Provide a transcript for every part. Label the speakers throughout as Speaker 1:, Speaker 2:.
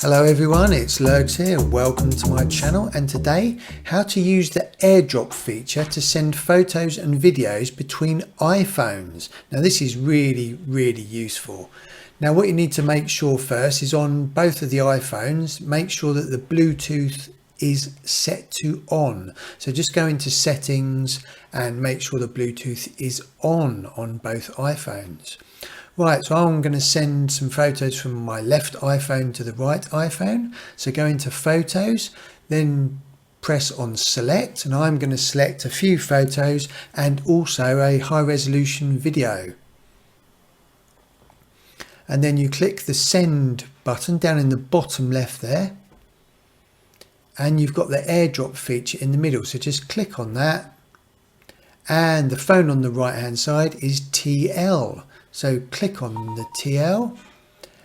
Speaker 1: Hello everyone, it's Lurgs here. Welcome to my channel, and today how to use the Airdrop feature to send photos and videos between iPhones. Now this is really useful. Now what you need to make sure first is on both of the iPhones, make sure that the Bluetooth is set to on. So just go into settings and make sure the Bluetooth is on both iPhones. Right, so I'm going to send some photos from my left iPhone to the right iPhone. So go into photos, then press on select, and I'm going to select a few photos and also a high resolution video. And then you click the send button down in the bottom left there. And you've got the airdrop feature in the middle. So just click on that. And the phone on the right hand side is TL. So click on the TL,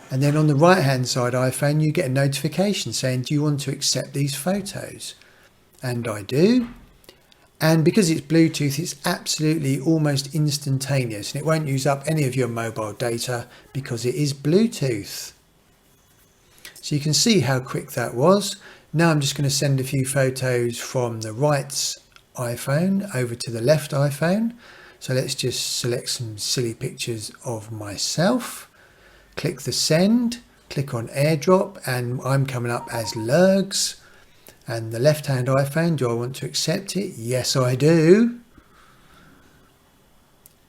Speaker 1: and then on the right hand side iPhone you get a notification saying, do you want to accept these photos? And I do. And because it's Bluetooth, it's absolutely almost instantaneous, and it won't use up any of your mobile data because it is Bluetooth. So you can see how quick that was. Now I'm just going to send a few photos from the right iPhone over to the left iPhone. So let's just select some silly pictures of myself, click the send, click on airdrop, and I'm coming up as Lurgs. And the left hand iPhone, do I want to accept it? Yes, I do.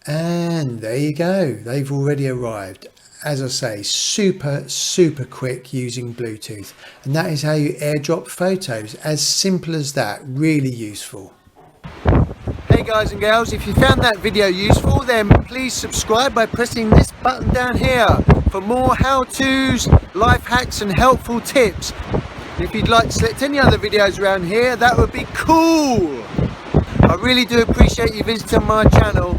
Speaker 1: And there you go, they've already arrived. As I say, super quick using Bluetooth. And that is how you airdrop photos, as simple as that, really useful. Hey guys and girls, if you found that video useful, then please subscribe by pressing this button down here for more how-tos, life hacks and helpful tips. If you'd like to select any other videos around here, that would be cool. I really do appreciate you visiting my channel.